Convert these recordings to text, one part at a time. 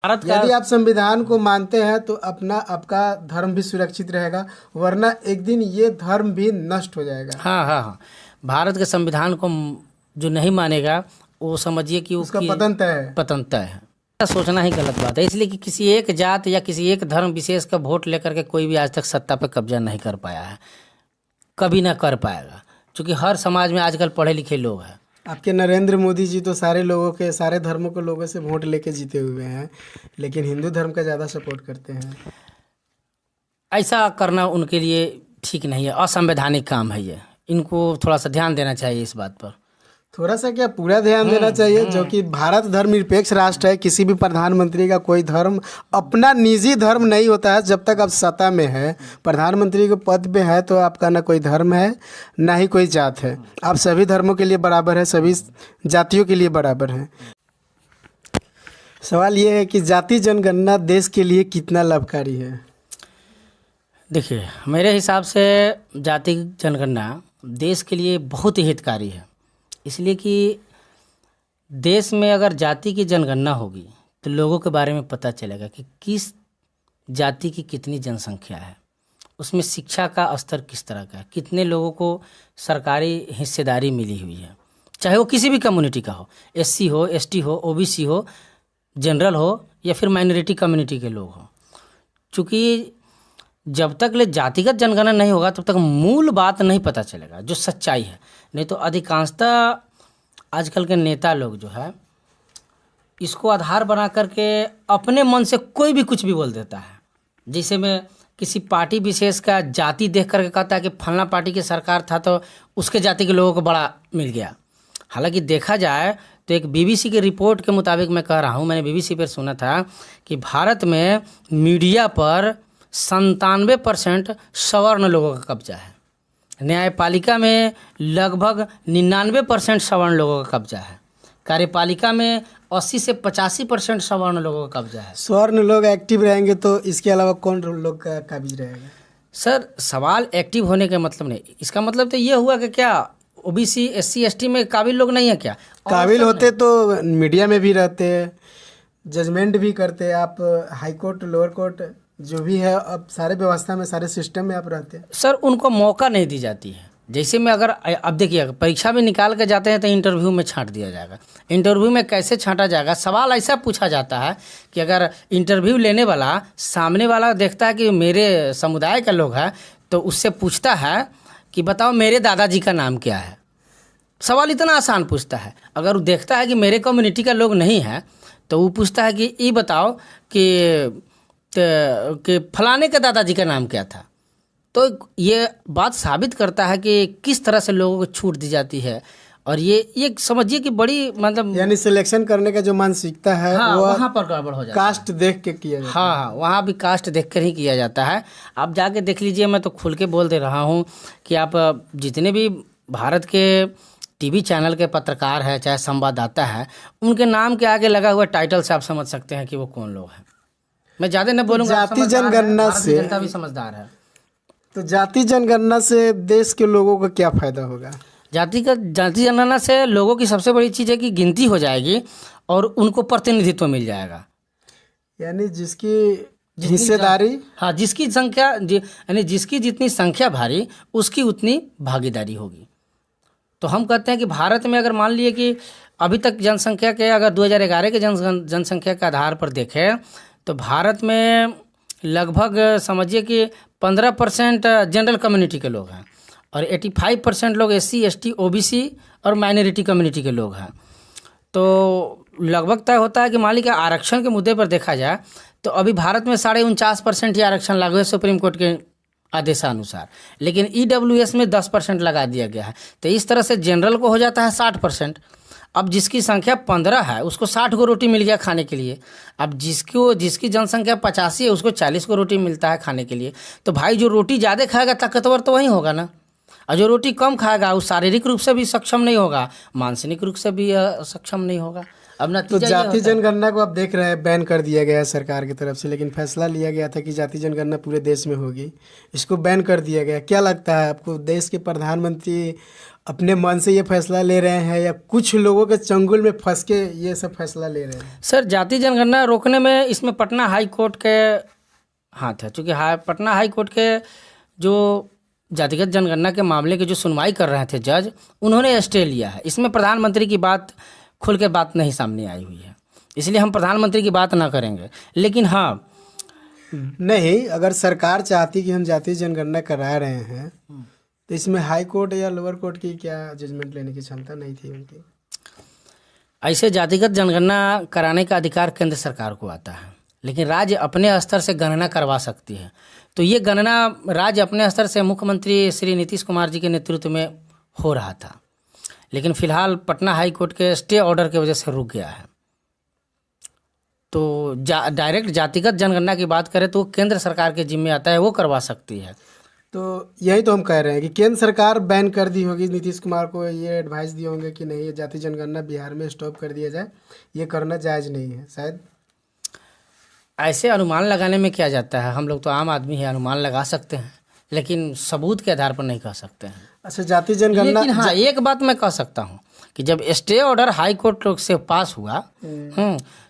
भारत का। यदि आप संविधान को मानते हैं तो अपना आपका धर्म भी सुरक्षित रहेगा, वरना एक दिन ये धर्म भी नष्ट हो जाएगा। हाँ हाँ हाँ, भारत के संविधान को जो नहीं मानेगा वो समझिए कि उसका उसकी पतन तय है। पतन तय है। ऐसा सोचना ही गलत बात है, इसलिए कि किसी एक जात या किसी एक धर्म विशेष का वोट लेकर के कोई भी आज तक सत्ता पर कब्जा नहीं कर पाया है, कभी ना कर पाएगा, क्योंकि हर समाज में आजकल पढ़े लिखे लोग हैं। आपके नरेंद्र मोदी जी तो सारे लोगों के, सारे धर्मों के लोगों से वोट लेके जीते हुए हैं, लेकिन हिंदू धर्म का ज़्यादा सपोर्ट करते हैं। ऐसा करना उनके लिए ठीक नहीं है, असंवैधानिक काम है ये। इनको थोड़ा सा ध्यान देना चाहिए इस बात पर। थोड़ा सा क्या, पूरा ध्यान देना चाहिए, जो कि भारत धर्मनिरपेक्ष राष्ट्र है। किसी भी प्रधानमंत्री का कोई धर्म अपना निजी धर्म नहीं होता है। जब तक आप सत्ता में है, प्रधानमंत्री के पद पे है, तो आपका ना कोई धर्म है ना ही कोई जात है। आप सभी धर्मों के लिए बराबर है, सभी जातियों के लिए बराबर है। सवाल ये है कि जाति जनगणना देश के लिए कितना लाभकारी है? देखिए, मेरे हिसाब से जाति जनगणना देश के लिए बहुत ही हितकारी है, इसलिए कि देश में अगर जाति की जनगणना होगी तो लोगों के बारे में पता चलेगा कि किस जाति की कितनी जनसंख्या है, उसमें शिक्षा का स्तर किस तरह का है, कितने लोगों को सरकारी हिस्सेदारी मिली हुई है, चाहे वो किसी भी कम्युनिटी का हो, एससी हो, एसटी हो, ओबीसी हो, जनरल हो या फिर माइनॉरिटी कम्युनिटी के लोग हो। चूँकि जब तक ले जातिगत जनगणना नहीं होगा तब तक मूल बात नहीं पता चलेगा, जो सच्चाई है। नहीं तो अधिकांशतः आजकल के नेता लोग जो है इसको आधार बना करके अपने मन से कोई भी कुछ भी बोल देता है। जैसे मैं किसी पार्टी विशेष का जाति देख करके कहता है कि फलना पार्टी की सरकार था तो उसके जाति के लोगों को बड़ा मिल गया। हालांकि देखा जाए तो एक बीबीसी की रिपोर्ट के मुताबिक मैं कह रहा हूँ, मैंने बीबीसी पर सुना था कि भारत में मीडिया पर 97% सवर्ण लोगों का कब्जा है, न्यायपालिका में लगभग 99% सवर्ण लोगों का कब्जा है, कार्यपालिका में 80 से 85% सवर्ण लोगों का कब्जा है। स्वर्ण लोग एक्टिव रहेंगे तो इसके अलावा कौन लोग का काबिज रहेगा? सर, सवाल एक्टिव होने का मतलब नहीं, इसका मतलब तो ये हुआ कि क्या ओबीसी एससी एसटी में काबिल लोग नहीं है क्या? काबिल होते तो मीडिया में भी रहते, जजमेंट भी करते, आप हाई कोर्ट लोअर कोर्ट जो भी है, अब सारे व्यवस्था में, सारे सिस्टम में आप रहते। सर, उनको मौका नहीं दी जाती है। जैसे में अगर अब देखिए, परीक्षा में निकाल के जाते हैं तो इंटरव्यू में छांट दिया जाएगा। इंटरव्यू में कैसे छांटा जाएगा? सवाल ऐसा पूछा जाता है कि अगर इंटरव्यू लेने वाला सामने वाला देखता है कि मेरे समुदाय का लोग है तो उससे पूछता है कि बताओ मेरे दादाजी का नाम क्या है। सवाल इतना आसान पूछता है। अगर वो देखता है कि मेरे कम्युनिटी का लोग नहीं है तो वो पूछता है कि ये बताओ कि फलाने के दादाजी का नाम क्या था। तो ये बात साबित करता है कि किस तरह से लोगों को छूट दी जाती है। और ये समझिए कि बड़ी मतलब यानी सिलेक्शन करने का जो मानसिकता है, हाँ, वो वहाँ पर गड़बड़ हो जाता है। कास्ट देख के किया जाता है। हाँ हाँ, वहाँ भी कास्ट देख कर ही किया जाता है। आप जाके देख लीजिए, मैं तो खुल के बोल दे रहा हूँ कि आप जितने भी भारत के टीवी चैनल के पत्रकार हैं, चाहे संवाददाता है, उनके नाम के आगे लगा हुआ टाइटल से आप समझ सकते हैं कि वो कौन लोग हैं। मैं ज़्यादा नहीं बोलूँगा। जाति जनगणना से जनता भी समझदार है। तो जाति जनगणना से देश के लोगों को क्या फायदा होगा? जाति जनगणना से लोगों की सबसे बड़ी चीज़ है कि गिनती हो जाएगी और उनको प्रतिनिधित्व मिल जाएगा। यानी जिसकी हिस्सेदारी, हाँ, जिसकी संख्या यानी जिसकी जितनी संख्या भारी उसकी उतनी भागीदारी होगी। तो हम कहते हैं कि भारत में अगर मान लिए कि अभी तक जनसंख्या के, अगर 2011 के जनसंख्या के आधार पर देखें तो भारत में लगभग समझिए कि 15% जनरल कम्युनिटी के लोग हैं और 85% लोग एससी एसटी ओबीसी और माइनॉरिटी कम्युनिटी के लोग हैं। तो लगभग तय होता है कि मान लीजिए आरक्षण के मुद्दे पर देखा जाए तो अभी भारत में 49.5% ही आरक्षण लागू है सुप्रीम कोर्ट के आदेशानुसार, लेकिन ईडब्ल्यूएस में 10% लगा दिया गया है। तो इस तरह से जनरल को हो जाता है 60%। अब जिसकी संख्या 15 है उसको 60 को रोटी मिल गया खाने के लिए। अब जिसकी जनसंख्या 85 है उसको 40 को रोटी मिलता है खाने के लिए। तो भाई जो रोटी ज़्यादा खाएगा ताकतवर तो वही होगा ना, और जो रोटी कम खाएगा वो शारीरिक रूप से भी सक्षम नहीं होगा, मानसिक रूप से भी सक्षम नहीं होगा। अब तो जाति जनगणना को आप देख रहे हैं बैन कर दिया गया है सरकार की तरफ से, लेकिन फैसला लिया गया था कि जाति जनगणना पूरे देश में होगी, इसको बैन कर दिया गया। क्या लगता है आपको, देश के प्रधानमंत्री अपने मन से ये फैसला ले रहे हैं या कुछ लोगों के चंगुल में फंस के ये सब फैसला ले रहे हैं? सर, जाति जनगणना रोकने में इसमें पटना हाई कोर्ट के हाथ है, क्योंकि पटना हाई कोर्ट के जो जातिगत जनगणना के मामले की जो सुनवाई कर रहे थे जज, उन्होंने स्टे लिया है। इसमें प्रधानमंत्री की बात खुल के बात नहीं सामने आई हुई है, इसलिए हम प्रधानमंत्री की बात ना करेंगे। लेकिन हाँ, नहीं, अगर सरकार चाहती कि हम जातीय जनगणना करा रहे हैं तो इसमें हाई कोर्ट या लोअर कोर्ट की क्या जजमेंट लेने की क्षमता नहीं थी उनकी? ऐसे जातिगत जनगणना कराने का अधिकार केंद्र सरकार को आता है, लेकिन राज्य अपने स्तर से गणना करवा सकती है। तो ये गणना राज्य अपने स्तर से मुख्यमंत्री श्री नीतीश कुमार जी के नेतृत्व में हो रहा था, लेकिन फिलहाल पटना हाई कोर्ट के स्टे ऑर्डर की वजह से रुक गया है। तो डायरेक्ट जातिगत जनगणना की बात करें तो वो केंद्र सरकार के जिम्मे आता है, वो करवा सकती है। तो यही तो हम कह रहे हैं कि केंद्र सरकार बैन कर दी होगी, नीतीश कुमार को ये एडवाइस दिए होंगे कि नहीं, ये जाति जनगणना बिहार में स्टॉप कर दिया जाए, ये करना जायज़ नहीं है शायद। ऐसे अनुमान लगाने में क्या जाता है, हम लोग तो आम आदमी है, अनुमान लगा सकते हैं, लेकिन सबूत के आधार पर नहीं कह सकते हैं। अच्छा, जाति जनगणना, लेकिन हाँ, एक बात मैं कह सकता हूँ कि जब स्टे ऑर्डर हाई कोर्ट से पास हुआ,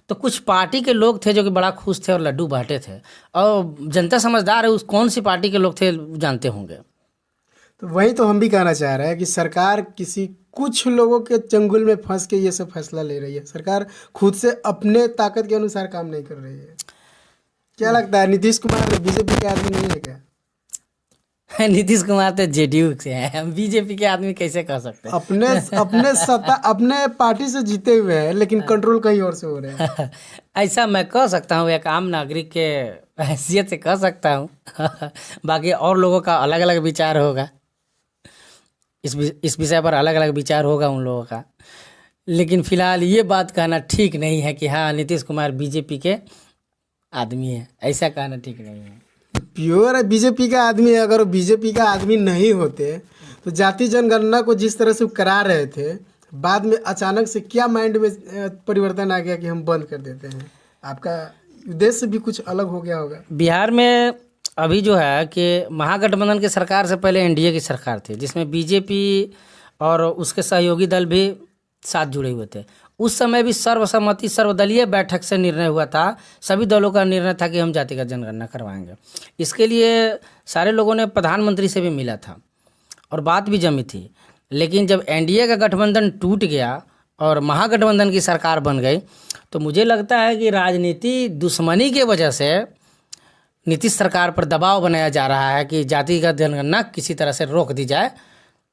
तो कुछ पार्टी के लोग थे जो कि बड़ा खुश थे और लड्डू बांटे थे, और जनता समझदार है, उस कौन सी पार्टी के लोग थे जानते होंगे। तो वही तो हम भी कहना चाह रहे हैं कि सरकार कुछ लोगों के चंगुल में फंस के ये सब फैसला ले रही है। सरकार खुद से अपने ताकत के अनुसार काम नहीं कर रही है। क्या लगता है, नीतीश कुमार बीजेपी के आदमी नहीं है क्या? नीतीश कुमार तो जेडीयू से हैं, हम बीजेपी के आदमी कैसे कह सकते हैं? अपने सत्ता अपने पार्टी से जीते हुए हैं, लेकिन कंट्रोल कहीं और से हो रहे हैं। ऐसा मैं कह सकता हूँ, एक आम नागरिक के हैसियत से कह सकता हूँ। बाकी और लोगों का अलग अलग विचार होगा, इस विषय पर अलग अलग विचार होगा उन लोगों का। लेकिन फिलहाल ये बात कहना ठीक नहीं है कि हाँ नीतीश कुमार बीजेपी के आदमी है, ऐसा कहना ठीक नहीं है। प्योर बीजेपी का आदमी है। अगर वो बीजेपी का आदमी नहीं होते तो जाति जनगणना को जिस तरह से करा रहे थे, बाद में अचानक से क्या माइंड में परिवर्तन आ गया कि हम बंद कर देते हैं? आपका उद्देश्य भी कुछ अलग हो गया होगा। बिहार में अभी जो है कि महागठबंधन की सरकार से पहले एनडीए की सरकार थी, जिसमें बीजेपी और उसके सहयोगी दल भी साथ जुड़े हुए थे। उस समय भी सर्वसम्मति सर्वदलीय बैठक से निर्णय हुआ था, सभी दलों का निर्णय था कि हम जातिगत जनगणना करवाएंगे। इसके लिए सारे लोगों ने प्रधानमंत्री से भी मिला था और बात भी जमी थी। लेकिन जब एनडीए का गठबंधन टूट गया और महागठबंधन की सरकार बन गई, तो मुझे लगता है कि राजनीति दुश्मनी के वजह से नीतीश सरकार पर दबाव बनाया जा रहा है कि जातिगत जनगणना किसी तरह से रोक दी जाए,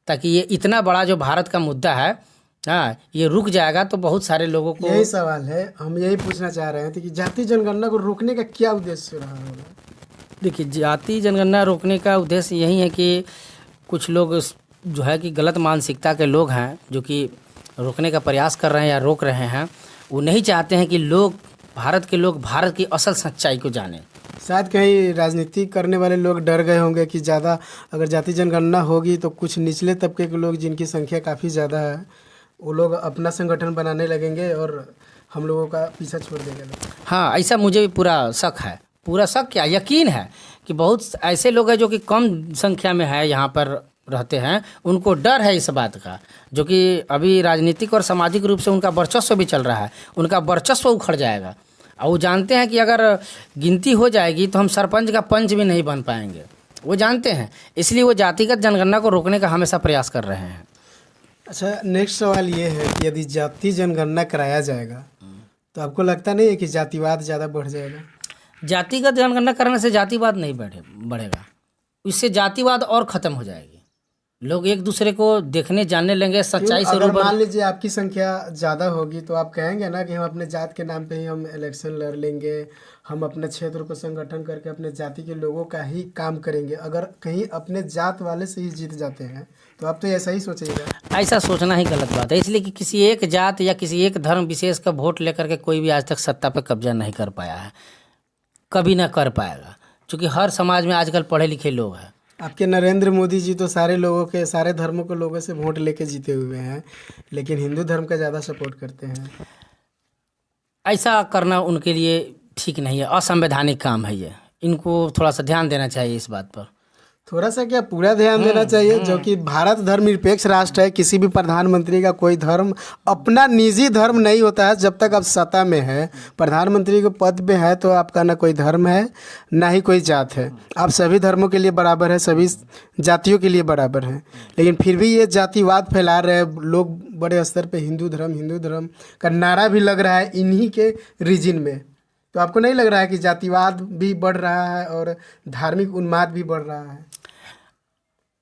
ताकि ये इतना बड़ा जो भारत का मुद्दा है, हाँ, ये रुक जाएगा तो बहुत सारे लोगों को। यही सवाल है, हम यही पूछना चाह रहे थे कि जाति जनगणना को रोकने का क्या उद्देश्य रहा होगा? देखिए, जाति जनगणना रोकने का उद्देश्य यही है कि कुछ लोग जो है कि गलत मानसिकता के लोग हैं, जो कि रोकने का प्रयास कर रहे हैं या रोक रहे हैं। वो नहीं चाहते हैं कि भारत के लोग भारत की असल सच्चाई को जानें। शायद कहीं राजनीति करने वाले लोग डर गए होंगे कि ज़्यादा अगर जाति जनगणना होगी तो कुछ निचले तबके के लोग जिनकी संख्या काफ़ी ज़्यादा है, वो लोग अपना संगठन बनाने लगेंगे और हम लोगों का पीछा छोड़ देंगे। हाँ, ऐसा मुझे भी पूरा शक है, पूरा शक क्या यकीन है कि बहुत ऐसे लोग हैं जो कि कम संख्या में है, यहाँ पर रहते हैं, उनको डर है इस बात का, जो कि अभी राजनीतिक और सामाजिक रूप से उनका वर्चस्व भी चल रहा है, उनका वर्चस्व उखड़ जाएगा। और वो जानते हैं कि अगर गिनती हो जाएगी तो हम सरपंच का पंच भी नहीं बन पाएंगे, वो जानते हैं। इसलिए वो जातिगत जनगणना को रोकने का हमेशा प्रयास कर रहे हैं। अच्छा, नेक्स्ट सवाल ये है कि यदि जाति जनगणना कराया जाएगा तो आपको लगता नहीं है कि जातिवाद ज़्यादा बढ़ जाएगा? जातिगत जनगणना करने से जातिवाद नहीं बढ़ेगा, इससे जातिवाद और ख़त्म हो जाएगी। लोग एक दूसरे को देखने जानने लेंगे, सच्चाई से अगर मान लीजिए आपकी संख्या ज़्यादा होगी तो आप कहेंगे ना कि हम अपने जात के नाम पे ही हम इलेक्शन लड़ लेंगे, हम अपने क्षेत्र को संगठन करके अपने जाति के लोगों का ही काम करेंगे। अगर कहीं अपने जात वाले से ही जीत जाते हैं तो आप तो ऐसा ही सोचेगा। ऐसा सोचना ही गलत बात है, इसलिए कि किसी एक जात या किसी एक धर्म विशेष का वोट लेकर के कोई भी आज तक सत्ता पर कब्जा नहीं कर पाया है, कभी ना कर पाएगा, क्योंकि हर समाज में आजकल पढ़े लिखे लोग हैं। आपके नरेंद्र मोदी जी तो सारे लोगों के, सारे धर्मों के लोगों से वोट लेके जीते हुए हैं, लेकिन हिंदू धर्म का ज़्यादा सपोर्ट करते हैं। ऐसा करना उनके लिए ठीक नहीं है, असंवैधानिक काम है ये, इनको थोड़ा सा ध्यान देना चाहिए इस बात पर। थोड़ा सा क्या पूरा ध्यान देना चाहिए, जो कि भारत धर्मनिरपेक्ष राष्ट्र है। किसी भी प्रधानमंत्री का कोई धर्म अपना निजी धर्म नहीं होता है। जब तक आप सत्ता में है, प्रधानमंत्री के पद पे है, तो आपका ना कोई धर्म है ना ही कोई जात है। आप सभी धर्मों के लिए बराबर है, सभी जातियों के लिए बराबर है। लेकिन फिर भी ये जातिवाद फैला रहे हैं लोग बड़े स्तर पे। हिंदू धर्म का नारा भी लग रहा है इन्हीं के रीजन में। तो आपको नहीं लग रहा है कि जातिवाद भी बढ़ रहा है और धार्मिक उन्माद भी बढ़ रहा है?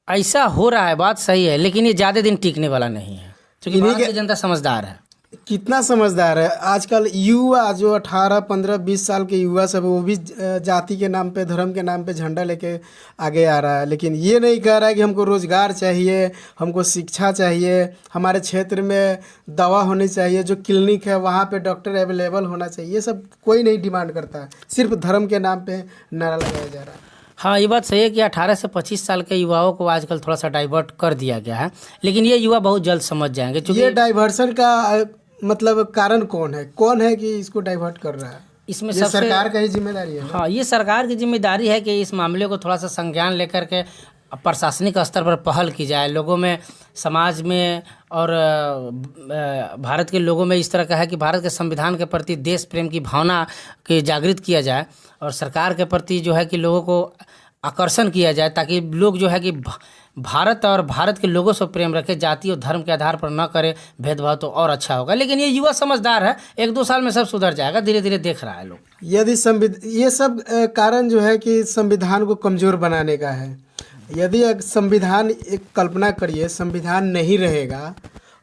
ऐसा हो रहा है, बात सही है, लेकिन ये ज़्यादा दिन टिकने वाला नहीं है, क्योंकि इन्हीं भारत के की जनता समझदार है। कितना समझदार है आजकल युवा, जो 18, 15, 20 साल के युवा सब, वो भी जाति के नाम पे, धर्म के नाम पे झंडा लेके आगे आ रहा है। लेकिन ये नहीं कह रहा है कि हमको रोजगार चाहिए, हमको शिक्षा चाहिए, हमारे क्षेत्र में दवा होनी चाहिए, जो क्लिनिक है वहाँ पे डॉक्टर अवेलेबल होना चाहिए। ये सब कोई नहीं डिमांड करता है, सिर्फ धर्म के नाम पे नारा लगाया जा रहा है। हाँ, ये बात सही है कि 18 से 25 साल के युवाओं को आजकल थोड़ा सा डाइवर्ट कर दिया गया है, लेकिन ये युवा बहुत जल्द समझ जाएंगे। ये क्योंकि डाइवर्सन का मतलब कारण कौन है कि इसको डाइवर्ट कर रहा है? इसमें ये सबसे सरकार का ही जिम्मेदारी है ना? हाँ, ये सरकार की जिम्मेदारी है कि इस मामले को थोड़ा सा संज्ञान लेकर के प्रशासनिक स्तर पर पहल की जाए। लोगों में, समाज में और भारत के लोगों में इस तरह का है कि भारत के संविधान के प्रति देश प्रेम की भावना के जागृत किया जाए, और सरकार के प्रति जो है कि लोगों को आकर्षण किया जाए, ताकि लोग जो है कि भारत और भारत के लोगों से प्रेम रखे, जाति और धर्म के आधार पर न करे भेदभाव, तो और अच्छा होगा। लेकिन ये युवा समझदार है, 1-2 साल में सब सुधर जाएगा, धीरे धीरे देख रहा है लोग। यदि ये सब कारण जो है कि संविधान को कमजोर बनाने का है। यदि एक संविधान, एक कल्पना करिए, संविधान नहीं रहेगा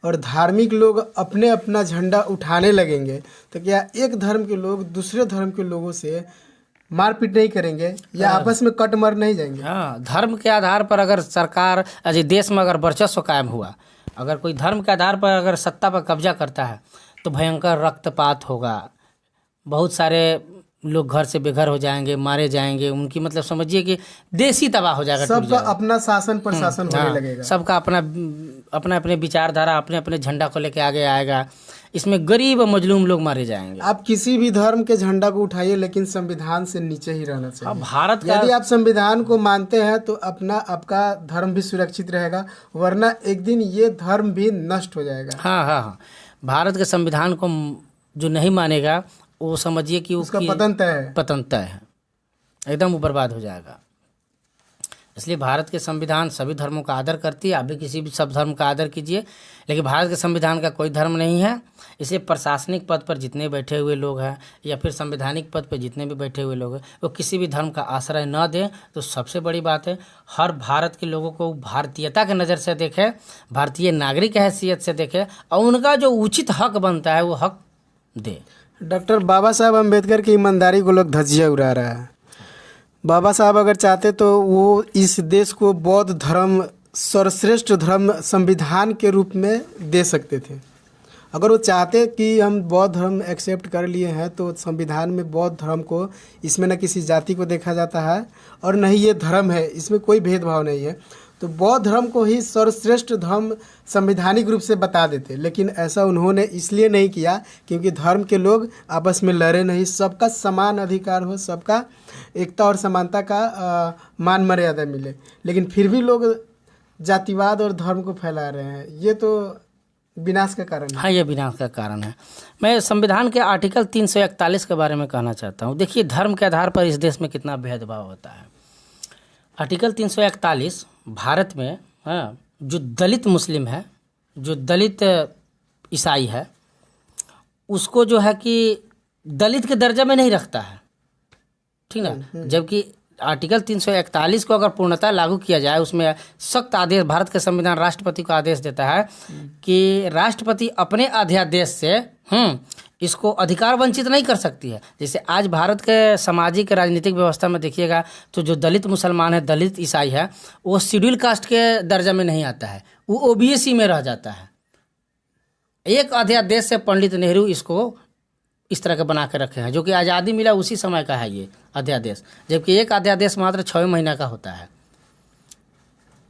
और धार्मिक लोग अपने अपना झंडा उठाने लगेंगे, तो क्या एक धर्म के लोग दूसरे धर्म के लोगों से मारपीट नहीं करेंगे या आपस में कट मर नहीं जाएंगे? हाँ, धर्म के आधार पर अगर सरकार, देश में अगर वर्चस्व कायम हुआ, अगर कोई धर्म के आधार पर अगर सत्ता पर कब्जा करता है, तो भयंकर रक्तपात होगा, बहुत सारे लोग घर से बेघर हो जाएंगे, मारे जाएंगे, उनकी मतलब समझिए कि देश ही तबाह हो जाएगा, सबका अपना शासन प्रशासन होने लगेगा। सबका अपना अपने विचारधारा, अपने अपने झंडा को लेके आगे आएगा। इसमें गरीब और मजलूम लोग मारे जाएंगे। आप किसी भी धर्म के झंडा को उठाइए, लेकिन संविधान से नीचे ही रहना चाहिए। भारत का, यदि आप संविधान को मानते हैं तो आपका धर्म भी सुरक्षित रहेगा, वरना एक दिन ये धर्म भी नष्ट हो जाएगा। हाँ, भारत के संविधान को जो नहीं मानेगा, वो समझिए कि उसका पतन तय है, एकदम वो बर्बाद हो जाएगा। इसलिए भारत के संविधान सभी धर्मों का आदर करती है। आप भी किसी भी सब धर्म का आदर कीजिए, लेकिन भारत के संविधान का कोई धर्म नहीं है। इसलिए प्रशासनिक पद पर जितने बैठे हुए लोग हैं, या फिर संवैधानिक पद पर जितने भी बैठे हुए लोग हैं, वो किसी भी धर्म का आश्रय न दें। तो सबसे बड़ी बात है, हर भारत के लोगों को भारतीयता के नज़र से देखें, भारतीय नागरिक हैसियत से देखें, और उनका जो उचित हक बनता है वो हक दे। डॉक्टर बाबा साहब अम्बेडकर की ईमानदारी को लोग धज्जियाँ उड़ा रहा है। बाबा साहब अगर चाहते तो वो इस देश को बौद्ध धर्म, सर्वश्रेष्ठ धर्म संविधान के रूप में दे सकते थे। अगर वो चाहते कि हम बौद्ध धर्म एक्सेप्ट कर लिए हैं, तो संविधान में बौद्ध धर्म को, इसमें न किसी जाति को देखा जाता है और न ही ये धर्म है, इसमें कोई भेदभाव नहीं है, तो बौद्ध धर्म को ही सर्वश्रेष्ठ धर्म संवैधानिक रूप से बता देते। लेकिन ऐसा उन्होंने इसलिए नहीं किया क्योंकि धर्म के लोग आपस में लड़े नहीं, सबका समान अधिकार हो, सबका एकता और समानता का मान मर्यादा मिले। लेकिन फिर भी लोग जातिवाद और धर्म को फैला रहे हैं, ये तो विनाश का कारण है। हाँ, ये विनाश का कारण है। मैं संविधान के आर्टिकल 341 के बारे में कहना चाहता हूँ। देखिए, धर्म के आधार पर इस देश में कितना भेदभाव होता है। आर्टिकल 341 भारत में, हाँ, जो दलित मुस्लिम है, जो दलित ईसाई है, उसको जो है कि दलित के दर्जा में नहीं रखता है, ठीक ना। जबकि आर्टिकल 341 को अगर पूर्णतः लागू किया जाए, उसमें सख्त आदेश, भारत के संविधान राष्ट्रपति को आदेश देता है कि राष्ट्रपति अपने अध्यादेश से इसको अधिकार वंचित नहीं कर सकती है। जैसे आज भारत के सामाजिक राजनीतिक व्यवस्था में देखिएगा, तो जो दलित मुसलमान है, दलित ईसाई है, वो शेड्यूल कास्ट के दर्जा में नहीं आता है, वो ओबीसी में रह जाता है। एक अध्यादेश से पंडित नेहरू इसको इस तरह के बना के रखे हैं, जो कि आज़ादी मिला उसी समय का है ये अध्यादेश। जबकि एक अध्यादेश मात्र 6 महीना का होता है,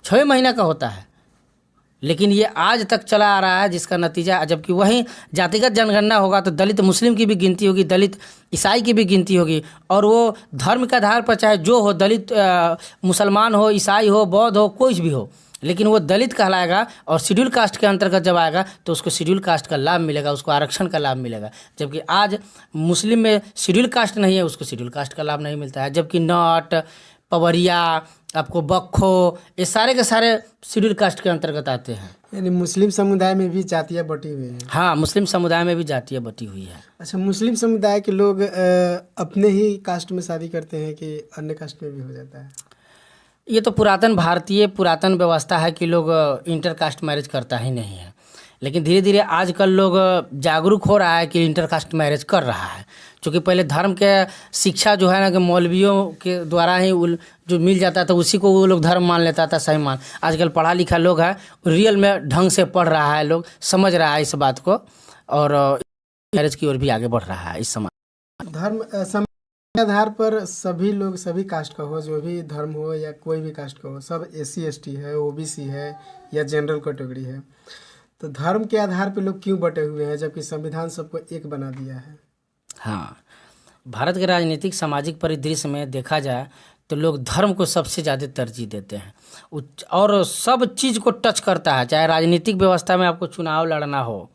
6 महीना का होता है। लेकिन ये आज तक चला आ रहा है, जिसका नतीजा, जबकि वहीं जातिगत जनगणना होगा तो दलित मुस्लिम की भी गिनती होगी, दलित ईसाई की भी गिनती होगी, और वो धर्म के आधार पर चाहे जो हो, दलित मुसलमान हो, ईसाई हो, बौद्ध हो, कोई भी हो, लेकिन वो दलित कहलाएगा। और शेड्यूल कास्ट के अंतर्गत जब आएगा तो उसको शेड्यूल कास्ट का लाभ मिलेगा, उसको आरक्षण का लाभ मिलेगा। जबकि आज मुस्लिम में शेड्यूल कास्ट नहीं है, उसको शेड्यूल कास्ट का लाभ नहीं मिलता है। जबकि नॉट, पवरिया, आपको बख्खो, ये सारे के सारे शेड्यूल कास्ट के अंतर्गत आते हैं। यानी मुस्लिम समुदाय में भी जातियाँ बटी हुई हैं। हाँ, मुस्लिम समुदाय में भी जातियाँ बटी हुई है। अच्छा, मुस्लिम समुदाय के लोग अपने ही कास्ट में शादी करते हैं कि अन्य कास्ट में भी हो जाता है? ये तो पुरातन व्यवस्था है कि लोग इंटर कास्ट मैरिज करता ही नहीं है। लेकिन धीरे धीरे आजकल लोग जागरूक हो रहा है कि इंटर कास्ट मैरिज कर रहा है, क्योंकि पहले धर्म के शिक्षा जो है ना कि मौलवियों के द्वारा ही जो मिल जाता था उसी को वो लोग धर्म मान लेता था, सही मान। आजकल पढ़ा लिखा लोग है, रियल में ढंग से पढ़ रहा है, लोग समझ रहा है इस बात को, और मैरिज की ओर भी आगे बढ़ रहा है इस समाज। धर्म के आधार पर सभी लोग, सभी कास्ट का हो, जो भी धर्म हो या कोई भी कास्ट का हो, सब SC ST है, OBC है या जनरल कैटेगरी है। तो धर्म के आधार पर लोग क्यों बटे हुए हैं जबकि संविधान सबको एक बना दिया है? हाँ, भारत के राजनीतिक सामाजिक परिदृश्य में देखा जाए तो लोग धर्म को सबसे ज़्यादा तरजीह देते हैं, और सब चीज़ को टच करता है। चाहे राजनीतिक व्यवस्था में आपको चुनाव लड़ना हो,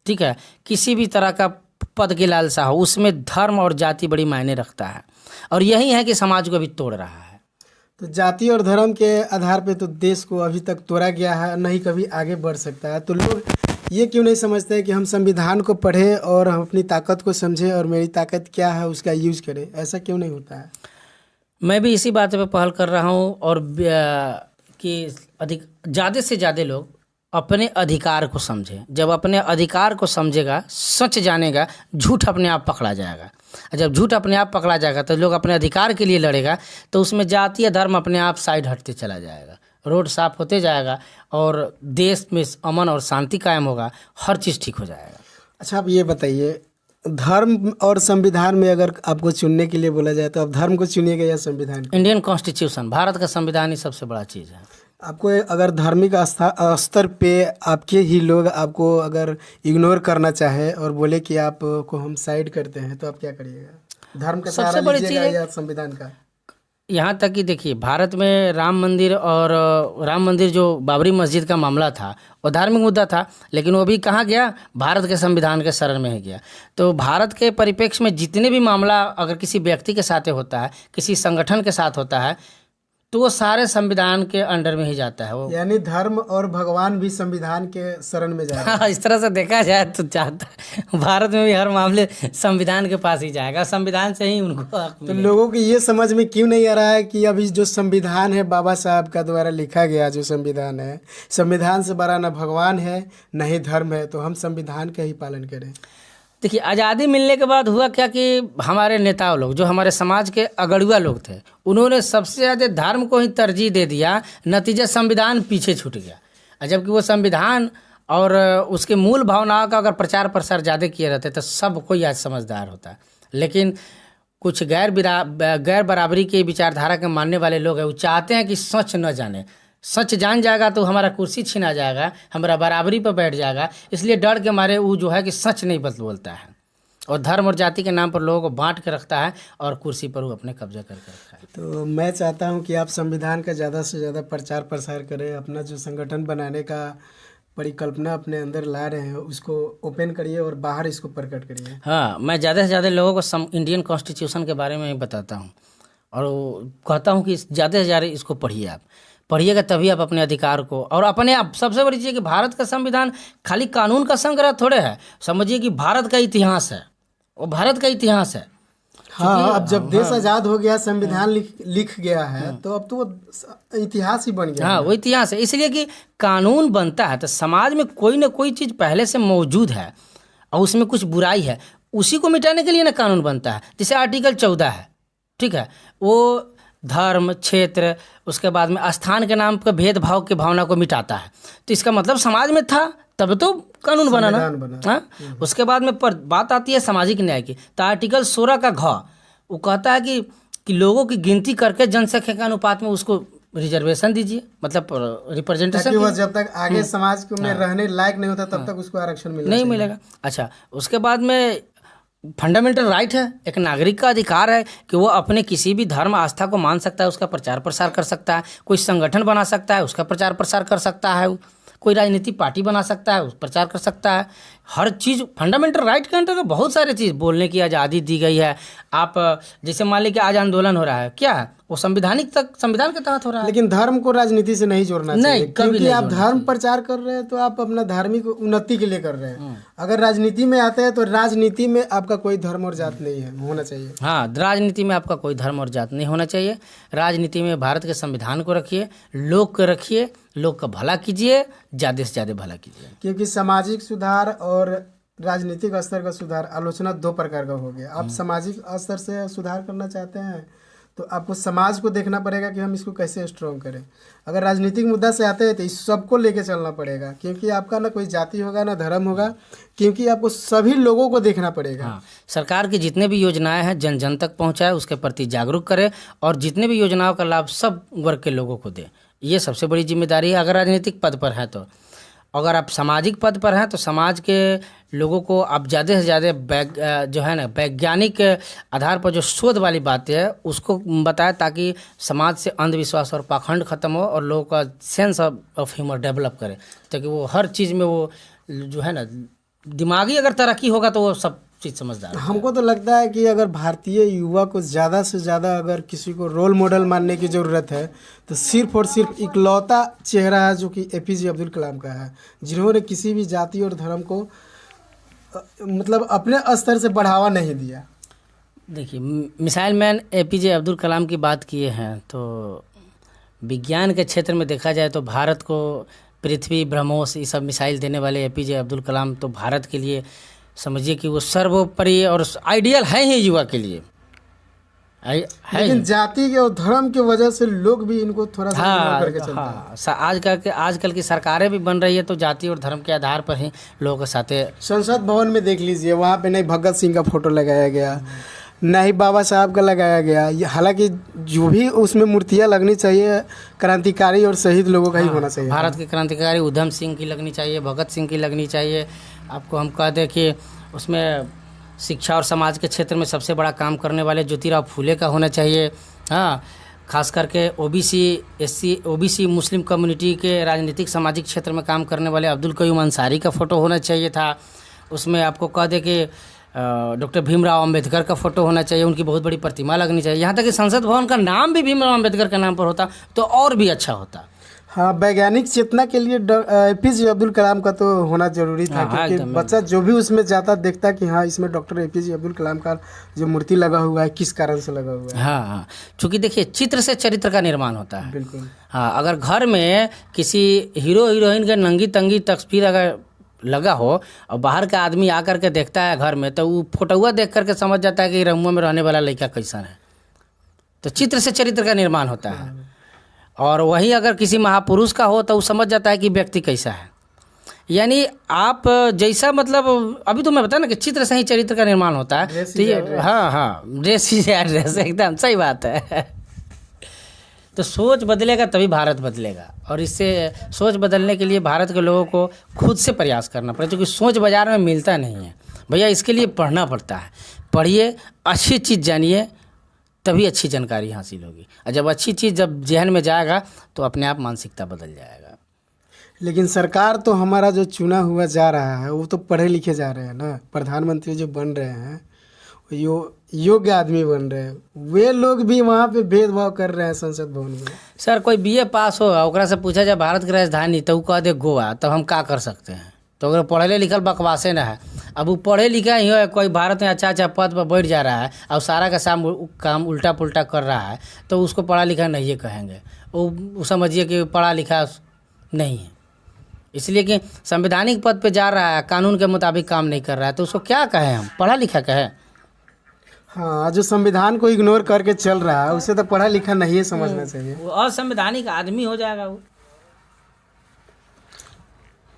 ठीक है, किसी भी तरह का पद की लालसा हो, उसमें धर्म और जाति बड़ी मायने रखता है, और यही है कि समाज को अभी तोड़ रहा है। तो जाति और धर्म के आधार पे तो देश को अभी तक तोड़ा गया है, नहीं कभी आगे बढ़ सकता है। तो लोग ये क्यों नहीं समझते कि हम संविधान को पढ़ें और हम अपनी ताकत को समझें और मेरी ताकत क्या है उसका यूज करें? ऐसा क्यों नहीं होता है? मैं भी इसी बात पे पहल कर रहा हूँ, और कि अधिक ज़्यादा से ज़्यादा लोग अपने अधिकार को समझें। जब अपने अधिकार को समझेगा, सच जानेगा, झूठ अपने आप पकड़ा जाएगा। जब झूठ अपने आप पकड़ा जाएगा तो लोग अपने अधिकार के लिए लड़ेगा, तो उसमें जाति या धर्म अपने आप साइड हटते चला जाएगा, रोड साफ होते जाएगा, और देश में अमन और शांति कायम होगा, हर चीज़ ठीक हो जाएगा। अच्छा, आप ये बताइए, धर्म और संविधान में अगर आपको चुनने के लिए बोला जाए तो आप धर्म को चुनिएगा या संविधान को? इंडियन कॉन्स्टिट्यूशन, भारत का संविधान ही सबसे बड़ा चीज़ है। आपको अगर धार्मिक स्तर पे आपके ही लोग आपको अगर इग्नोर करना चाहे और बोले कि आपको हम साइड करते हैं, तो आप क्या करिएगा? धर्म का सहारा लीजिएगा या संविधान का? यहाँ तक कि देखिए, भारत में राम मंदिर जो बाबरी मस्जिद का मामला था वो धार्मिक मुद्दा था, लेकिन वो भी कहाँ गया? भारत के संविधान के शरण में ही गया। तो भारत के परिप्रेक्ष्य में जितने भी मामला अगर किसी व्यक्ति के साथ होता है, किसी संगठन के साथ होता है, तो वो सारे संविधान के अंडर में ही जाता है। वो यानी धर्म और भगवान भी संविधान के शरण में जाएगा। हाँ, इस तरह से देखा जाए तो चाहता है भारत में भी हर मामले संविधान के पास ही जाएगा, संविधान से ही उनको हक तो मिलेगा। लोगों को ये समझ में क्यों नहीं आ रहा है कि अभी जो संविधान है, बाबा साहब का द्वारा लिखा गया जो संविधान है, संविधान से बड़ा न भगवान है न ही धर्म है, तो हम संविधान का ही पालन करें। देखिए, आज़ादी मिलने के बाद हुआ क्या कि हमारे नेता लोग, जो हमारे समाज के अगड़ुआ लोग थे, उन्होंने सबसे ज़्यादा धर्म को ही तरजीह दे दिया। नतीजा संविधान पीछे छूट गया। जबकि वो संविधान और उसके मूल भावनाओं का अगर प्रचार प्रसार ज़्यादा किए रहते तो सब कोई आज समझदार होता। लेकिन कुछ गैर बराबरी की विचारधारा के मानने वाले लोग हैं, वो चाहते हैं कि सच न जाने। सच जान जाएगा तो हमारा कुर्सी छीना जाएगा, हमारा बराबरी पर बैठ जाएगा, इसलिए डर के मारे वो जो है कि सच नहीं बोलता है, और धर्म और जाति के नाम पर लोगों को बांट के रखता है और कुर्सी पर वो अपने कब्जा करके रखता है। तो मैं चाहता हूं कि आप संविधान का ज़्यादा से ज़्यादा प्रचार प्रसार करें, अपना जो संगठन बनाने का परिकल्पना अपने अंदर ला रहे हैं उसको ओपन करिए और बाहर इसको प्रकट करिए। हाँ, मैं ज़्यादा से ज़्यादा लोगों को इंडियन कॉन्स्टिट्यूशन के बारे में ही बताता हूँ, और कहता हूँ कि ज़्यादा से ज़्यादा इसको पढ़िए। आप पढ़िएगा तभी आप अपने अधिकार को, और अपने आप सबसे बड़ी चीज़ कि भारत का संविधान खाली कानून का संग्रह थोड़े है, समझिए कि भारत का इतिहास है, वो भारत का इतिहास है। हाँ, अब जब देश आज़ाद हो गया, संविधान लिख गया है, तो अब तो वो इतिहास ही बन गया। हाँ, वो इतिहास है। इसलिए कि कानून बनता है तो समाज में कोई ना कोई चीज़ पहले से मौजूद है और उसमें कुछ बुराई है, उसी को मिटाने के लिए ना कानून बनता है। जैसे आर्टिकल 14 है, ठीक है, वो धर्म, क्षेत्र, उसके बाद में स्थान के नाम पर भेदभाव की भावना को मिटाता है। तो इसका मतलब समाज में था तब तो कानून बना ना। हाँ, उसके बाद में पर बात आती है सामाजिक न्याय की, तो आर्टिकल 16 का घ वो कहता है कि लोगों की गिनती करके जनसंख्या के अनुपात में उसको रिजर्वेशन दीजिए, मतलब रिप्रेजेंटेशन ताकि वह जब तक आगे समाज में रहने लायक नहीं होता तब तक उसको आरक्षण मिलना नहीं चाहिए। मिलेगा। अच्छा, उसके बाद में फंडामेंटल राइट है, एक नागरिक का अधिकार है कि वो अपने किसी भी धर्म आस्था को मान सकता है, उसका प्रचार प्रसार कर सकता है, कोई संगठन बना सकता है, उसका प्रचार प्रसार कर सकता है, कोई राजनीतिक पार्टी बना सकता है, उस प्रचार कर सकता है। हर चीज़ फंडामेंटल राइट के अंतर्गत बहुत सारे चीज़, बोलने की आज़ादी दी गई है। आप जैसे मान लीजिए आज आंदोलन हो रहा है, क्या है वो संविधान के तहत हो रहा है। लेकिन धर्म को राजनीति से नहीं जोड़ना नहीं, चाहिए, कभी क्योंकि नहीं आप जोड़ना धर्म चाहिए। प्रचार कर रहे हैं तो आप अपना धार्मिक उन्नति के लिए कर रहे हैं। अगर राजनीति में आते हैं तो राजनीति में आपका कोई धर्म और जात नहीं है होना चाहिए। हाँ, राजनीति में आपका कोई धर्म और जात नहीं होना चाहिए। राजनीति में भारत के संविधान को रखिए, लोग को रखिए, लोग का भला कीजिए, ज़्यादा से ज़्यादा भला कीजिए। क्योंकि सामाजिक सुधार और राजनीतिक स्तर का सुधार आलोचना दो प्रकार का हो गया। आप सामाजिक स्तर से सुधार करना चाहते हैं तो आपको समाज को देखना पड़ेगा कि हम इसको कैसे स्ट्रॉन्ग करें। अगर राजनीतिक मुद्दा से आते हैं तो इस सबको लेके चलना पड़ेगा, क्योंकि आपका ना कोई जाति होगा ना धर्म होगा, क्योंकि आपको सभी लोगों को देखना पड़ेगा। हाँ, सरकार की जितने भी योजनाएं हैं जन जन तक पहुंचाए, उसके प्रति जागरूक करे और जितने भी योजनाओं का लाभ सब वर्ग के लोगों को दे। ये सबसे बड़ी जिम्मेदारी है अगर राजनीतिक पद पर है तो। अगर आप सामाजिक पद पर हैं तो समाज के लोगों को आप ज़्यादा से ज़्यादा जो है ना वैज्ञानिक आधार पर जो शोध वाली बातें है उसको बताएं, ताकि समाज से अंधविश्वास और पाखंड खत्म हो और लोगों का सेंस ऑफ ह्यूमर डेवलप करे, ताकि वो हर चीज़ में वो जो है ना दिमागी अगर तरक्की होगा तो वो सब चीज़ समझदार है। हमको तो लगता है कि अगर भारतीय युवा को ज़्यादा से ज़्यादा अगर किसी को रोल मॉडल मानने की ज़रूरत है तो सिर्फ और सिर्फ इकलौता चेहरा है जो कि एपीजे अब्दुल कलाम का है, जिन्होंने किसी भी जाति और धर्म को मतलब अपने स्तर से बढ़ावा नहीं दिया। देखिए, missile man APJ Abdul Kalam की बात किए हैं तो विज्ञान के क्षेत्र में देखा जाए तो भारत को पृथ्वी, ब्रह्मोस, ये सब मिसाइल देने वाले एपीजे अब्दुल कलाम तो भारत के लिए समझिए कि वो सर्वोपरि और आइडियल है ही युवा के लिए है। लेकिन जाति के और धर्म की वजह से लोग भी इनको थोड़ा सा इग्नोर करके चलते हैं। आजकल की सरकारें भी बन रही है तो जाति और धर्म के आधार पर ही लोगों के साथ। संसद भवन में देख लीजिए, वहाँ पे नहीं भगत सिंह का फोटो लगाया गया, ना ही बाबा साहब का लगाया गया। हालांकि जो भी उसमें मूर्तियाँ लगनी चाहिए क्रांतिकारी और शहीद लोगों का ही होना चाहिए। भारत के क्रांतिकारी उधम सिंह की लगनी चाहिए, भगत सिंह की लगनी चाहिए। आपको हम कह दें कि उसमें शिक्षा और समाज के क्षेत्र में सबसे बड़ा काम करने वाले ज्योतिराव फूले का होना चाहिए। हाँ, खास करके OBC, SC, OBC Muslim community के राजनीतिक सामाजिक क्षेत्र में काम करने वाले अब्दुल कयूम अंसारी का फ़ोटो होना चाहिए था। उसमें आपको कह दें कि डॉक्टर भीमराव अंबेडकर का फ़ोटो होना चाहिए, उनकी बहुत बड़ी प्रतिमा लगनी चाहिए। यहाँ तक कि संसद भवन का नाम भी भीमराव अंबेडकर के नाम पर होता तो और भी अच्छा होता। हाँ, वैज्ञानिक चेतना के लिए एपीजे अब्दुल कलाम का तो होना जरूरी था। क्योंकि बच्चा जो भी उसमें जाता देखता कि हाँ इसमें डॉक्टर एपीजे अब्दुल कलाम का जो मूर्ति लगा हुआ है किस कारण से लगा हुआ है। हाँ, चूँकि देखिए चित्र से चरित्र का निर्माण होता है। बिल्कुल। हाँ, अगर घर में किसी हीरो हीरोइन के नंगी तंगी तस्वीर अगर लगा हो और बाहर का आदमी आकर के देखता है घर में तो वो फोटोआ देख करके समझ जाता है कि रमुआ में रहने वाला लड़का कैसा है। तो चित्र से चरित्र का निर्माण होता है। और वही अगर किसी महापुरुष का हो तो वो समझ जाता है कि व्यक्ति कैसा है। यानी आप जैसा मतलब अभी तो मैं बता ना कि चित्र से ही चरित्र का निर्माण होता है। तो ये हाँ, ड्रेस ही एड्रेस, एकदम सही बात है। तो सोच बदलेगा तभी भारत बदलेगा, और इससे सोच बदलने के लिए भारत के लोगों को खुद से प्रयास करना पड़ेगा, क्योंकि सोच बाजार में मिलता नहीं है भैया। इसके लिए पढ़ना पड़ता है। पढ़िए, अच्छी चीज़ जानिए, तभी अच्छी जानकारी हासिल होगी। और जब अच्छी चीज़ जब जहन में जाएगा तो अपने आप मानसिकता बदल जाएगा। लेकिन सरकार तो हमारा जो चुना हुआ जा रहा है वो तो पढ़े लिखे जा रहे हैं ना। प्रधानमंत्री जो बन रहे हैं योग्य आदमी बन रहे हैं, वे लोग भी वहाँ पे भेदभाव कर रहे हैं संसद भवन में। सर, कोई बीए पास हो ओकरा से पूछा जाए भारत की राजधानी तो वो कह दे गोवा, तब हम क्या कर सकते हैं। तो अगर पढ़े लिखल बकवासे ना है। अब वो पढ़े लिखा ही हो, कोई भारत में अच्छा पद पर बैठ जा रहा है और सारा का काम उल्टा पुल्टा कर रहा है तो उसको पढ़ा लिखा नहीं कहेंगे। वो समझिए कि पढ़ा लिखा नहीं है, इसलिए कि संवैधानिक पद पे जा रहा है, कानून के मुताबिक काम नहीं कर रहा है, तो उसको क्या कहें हम, पढ़ा लिखा कहें। हाँ, जो संविधान को इग्नोर करके चल रहा है उसे तो पढ़ा लिखा नहीं समझना चाहिए। वो असंवैधानिक आदमी हो जाएगा वो।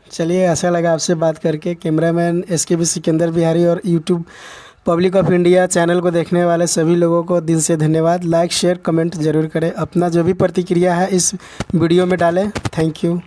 चलिए, अच्छा लगा आपसे बात करके। कैमरामैन SKB सिकंदर बिहारी और YouTube public of India channel को देखने वाले सभी लोगों को दिल से धन्यवाद। लाइक शेयर कमेंट ज़रूर करें, अपना जो भी प्रतिक्रिया है इस वीडियो में डालें। Thank you.